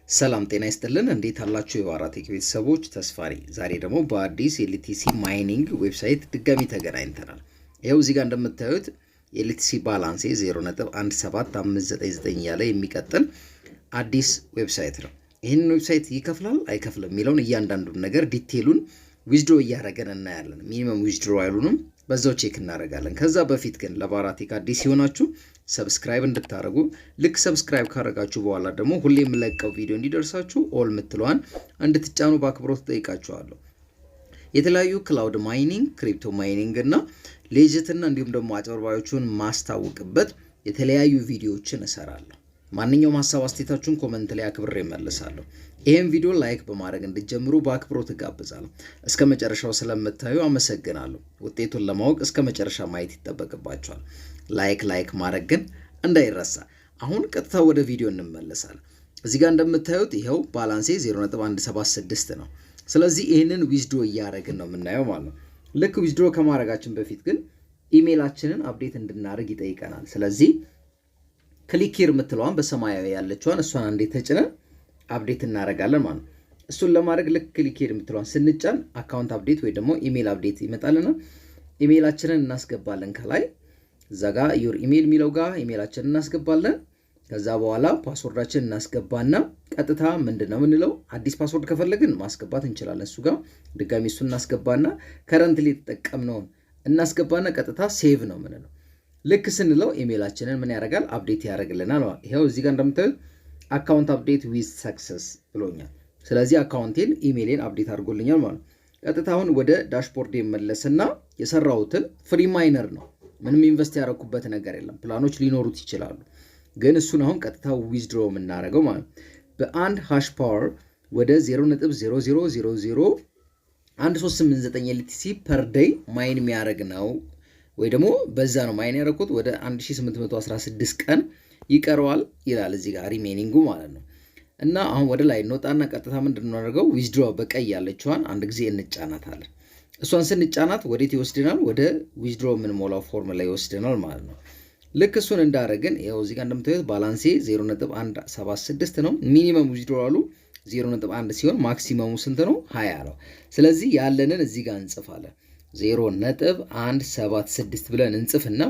ሰላም ጤና ይስጥልን እንዴት አላችሁ የባራህ ቴክ ቤተሰቦች ተስፋሪ ዛሬ ደግሞ በአዲስ LTC ማይኒንግ ዌብሳይት ድጋሚ ተገናኝተናል። ይሄው እዚህ ጋር እንደምታዩት LTC ባላንስ 0.17599 ያለ የሚቀጥል አዲስ ዌብሳይት ነው። ይሄን ዌብሳይት ይከፍላል አይከፍልም የሚለውን እያንዳንዱን ነገር ዲቴሉን ዊዝድሮ እያደረገን እናያለን። ሚኒመም ዊዝድሮ ያሉንም በዛው ቼክ እናደርጋለን። ከዛ በፊት ግን ለባራህ ቴክ አዲስ ይሆናችሁ ሰብስክራይብ እንድታረጉ ልክ ሰብስክራይብ ካረጋችሁ በኋላ ደግሞ ሁሌ የምለቀው ቪዲዮ እንዲደርሳችሁ ኦል ምትሏን እንድትጫኑ በአክብሮት ጠይቃችኋለሁ። የተለያዩ ክላውድ ማይኒንግ፣ ክሪፕቶ ማይኒንግ እና ሌጂትና እንዲሁም ደግሞ አጭበርባሪዎችን ማስታወቅበት የተለያዩ ቪዲዮዎችን እሰራለሁ። ማንኛውም ሐሳብ አስተያየታችሁን ኮሜንት ላይ አክብሬ እመልሳለሁ። ይሄን ቪዲዮ ላይክ በማድረግ እንድትጀምሩ በአክብሮት እጋብዛለሁ። እስከ መጨረሻው ስለምታዩ አመሰግናለሁ። ውጤቱን ለማወቅ እስከ መጨረሻ ማየት ይጠበቅባችኋል። ላይክ ማድረግ ግን እንዳይረሳ። አሁን ቀጥታ ወደ ቪዲዮ እንመለሳለን። እዚህ ጋር እንደምታዩት ይሄው ባላንሴ 0.176 ነው። ስለዚህ ይሄንን ዊዝድሮ እያደረግን ነው የምናየው ማለት ነው። ልክ ዊዝድሮ ከማድረጋችን በፊት ግን ኢሜይላችንን አፕዴት እንድናደርግ ይጠይቀናል። ስለዚህ ክሊክ ሂር የምትለዋን በሰማያዊ ያለችዋን እሷን አንዴ ተጭነን አፕዴት እናደርጋለን ማለት ነው። እሱን ለማድረግ ልክ ክሊክ ሂር የምትለዋን ስንጫን አካውንት አፕዴት ወይ ደግሞ ኢሜይል አፕዴት ይመጣልና ኢሜይላችንን እናስገባለን። ከላይ እዛ ጋር ዩር ኢሜይል የሚለው ጋር ኢሜይላችንን እናስገባለን። ከዛ በኋላ ፓስወርዳችንን እናስገባና ቀጥታ ምንድነው የምንለው አዲስ ፓስወርድ ከፈለግን ማስገባት እንችላለን። እሱ ጋር ድጋሚ እሱን እናስገባና ከረንትሊ ተጠቀምነውን እናስገባና ቀጥታ ሴቭ ነው የምንለው። ልክ ስንለው ኢሜይላችንን ምን ያደርጋል አፕዴት ያደርግልናል ማለት። ይሄው እዚህ ጋር እንደምታዩት አካውንት አፕዴት ዊዝ ሰክሰስ ብሎኛል። ስለዚህ አካውንቴን ኢሜይሌን አፕዴት አድርጎልኛል ማለት ነው። ቀጥታ አሁን ወደ ዳሽቦርድ መለስና የሰራሁትን ፍሪ ማይነር ነው። ምንም ኢንቨስት ያደረኩበት ነገር የለም። ፕላኖች ሊኖሩት ይችላሉ፣ ግን እሱን አሁን ቀጥታ ዊዝድሮ የምናደርገው ማለት በአንድ ሃሽ ፓወር ወደ 0.00001389 LTC ፐር ዴይ ማይን የሚያደርግ ነው። ወይ ደግሞ በዛ ነው ማይን ያደረኩት ወደ 1816 ቀን ይቀረዋል ይላል እዚህ ጋር ሪሜኒንጉ ማለት ነው። እና አሁን ወደ ላይ እንወጣና ቀጥታ ምንድነው እናደርገው ዊዝድሮ በቀይ ያለችዋን አንድ ጊዜ እንጫናታለን። እሷን ስንጫናት ወዴት ይወስደናል? ወደ ዊዝድሮ ምን ሞላው ፎርም ላይ ይወስደናል ማለት ነው። ልክ እሱን እንዳደረግን ይሄው እዚህ ጋር እንደምታዩት ባላንሴ 0.176 ነው። ሚኒመም ዊዝድሮ አሉ 0.1 ሲሆን ማክሲመሙ ስንት ነው? 20 ነው። ስለዚህ ያለንን እዚህ ጋር እንጽፋለን 0.176 ብለን እንጽፍና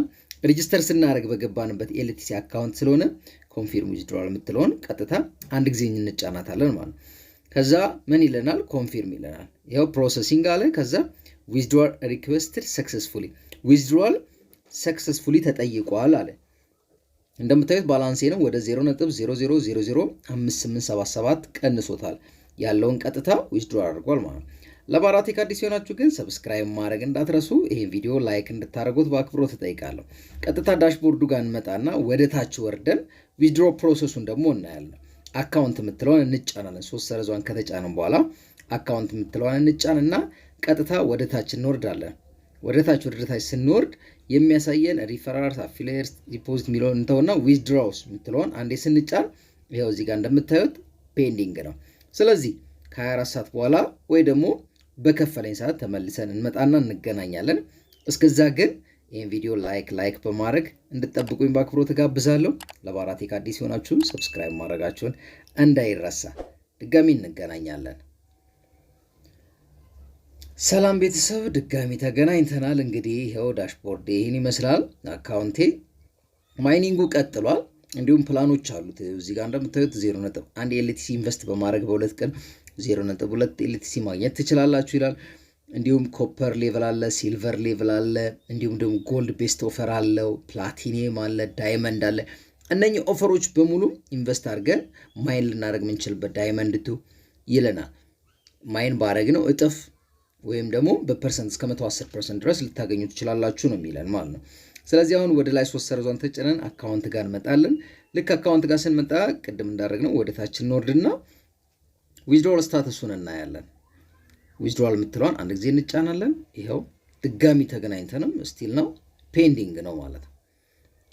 ሬጂስተር ስናደርግ በገባንበት LTC አካውንት ስለሆነ ኮንፊርም ዊዝድሮዋል የምትለውን ቀጥታ አንድ ጊዜ እንጫናታለን ማለት ነው። ከዛ ምን ይለናል? ኮንፊርም ይለናል። ይሄው ፕሮሰሲንግ አለ። ከዛ ዊዝድሮዋል ሪኩዌስትድ ሰክሰስፉሊ ዊዝድሮዋል ሰክሰስፉሊ ተጠይቋል አለ። እንደምታዩት ባላንሴ ነው ወደ 0.00005877 ቀንሶታል። ያለውን ቀጥታ ዊዝድሮዋል አድርጓል ማለት ነው። ለባራህ ቴክ አዲስ የሆናችሁ ግን ሰብስክራይብ ማድረግ እንዳትረሱ። ይሄን ቪዲዮ ላይክ እንድታደርጉት በአክብሮት ተጠይቃለሁ። ቀጥታ ዳሽቦርዱ ጋር እንመጣና ወደ ታች ወርደን ዊዝድሮ ፕሮሰሱን ደግሞ እናያለን። አካውንት የምትለውን እንጫናለን። 3 ሰረዟን ከተጫነን በኋላ አካውንት የምትለውን እንጫንና ቀጥታ ወደ ታች እንወርዳለን። ወደ ታች ስንወርድ የሚያሳየን ሪፈራልስ፣ አፊሊየትስ፣ ዲፖዚት የሚለውን እንተውና ዊዝድሮውስ የምትለውን አንዴ ስንጫን ይሄው እዚህ ጋር እንደምታዩት ፔንዲንግ ነው። ስለዚህ ከ24 ሰዓት በኋላ ወይ ደግሞ በከፈለኝ ሰዓት ተመልሰን እንመጣና እንገናኛለን። እስከዛ ግን ይሄን ቪዲዮ ላይክ በማድረግ እንድትጠብቁኝ በአክብሮት ተጋብዛለሁ። ለባራህ ቴክ አዲስ ሆናችሁ ሰብስክራይብ ማድረጋችሁን እንዳይረሳ። ድጋሚ እንገናኛለን። ሰላም ቤተሰብ ድጋሚ ተገናኝተናል። እንግዲህ ይሄው ዳሽቦርድ ይሄን ይመስላል። አካውንቴ ማይኒንጉ ቀጥሏል። እንዲሁም ፕላኖች አሉት። እዚህ ጋር እንደምታዩት 0.1 LTC ኢንቨስት በማድረግ በሁለት ቀን 0.2 LTC ማግኘት ትችላላችሁ ይላል። እንዲሁም ኮፐር ሌቭል አለ፣ ሲልቨር ሌቭል አለ፣ እንዲሁም ደግሞ ጎልድ ቤስት ኦፈር አለው፣ ፕላቲኒየም አለ፣ ዳይመንድ አለ። እነኚህ ኦፈሮች በሙሉ ኢንቨስት አድርገን ማይን ልናደርግ የምንችልበት ዳይመንድ ቱ ይለናል። ማይን ባረግ ነው እጥፍ ወይም ደግሞ በፐርሰንት እስከ 110% ድረስ ልታገኙ ትችላላችሁ ነው የሚለን ማለት ነው። ስለዚህ አሁን ወደ ላይ 3 ሰረዟን ተጭነን አካውንት ጋር እንመጣለን። ልክ አካውንት ጋር ስንመጣ ቅድም እንዳደረግነው ወደ ታች እንወርድና ዊዝድሮዋል ስታተሱን እናያለን። ዊዝድሮዋል የምትለዋን አንድ ጊዜ እንጫናለን። ይሄው ድጋሚ ተገናኝተንም ስቲል ነው ፔንዲንግ ነው ማለት ነው።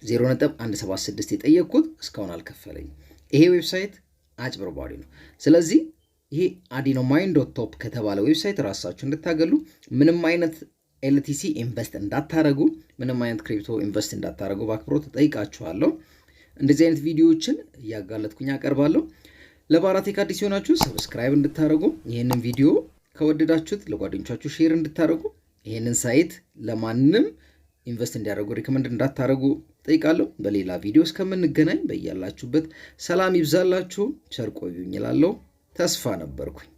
0.176 የጠየቅኩት እስካሁን አልከፈለኝም። ይሄ ዌብሳይት አጭበርባሪ ነው። ስለዚህ ይሄ adinomine.top ከተባለ ዌብሳይት ራሳችሁ እንድታገሉ ምንም አይነት LTC ኢንቨስት እንዳታረጉ፣ ምንም አይነት ክሪፕቶ ኢንቨስት እንዳታረጉ በአክብሮት ተጠይቃችኋለሁ። እንደዚህ አይነት ቪዲዮዎችን ያጋለጥኩኝ አቀርባለሁ። ለባራቴክ አዲስ ሆናችሁ ሰብስክራይብ እንድታደርጉ ይሄንን ቪዲዮ ከወደዳችሁት ለጓደኞቻችሁ ሼር እንድታደርጉ ይሄንን ሳይት ለማንም ኢንቨስት እንዲያደርጉ ሪከመንድ እንዳታደርጉ ጠይቃለሁ። በሌላ ቪዲዮ እስከምንገናኝ በእያላችሁበት ሰላም ይብዛላችሁ። ቸር ቆዩኝ እላለሁ። ተስፋ ነበርኩኝ።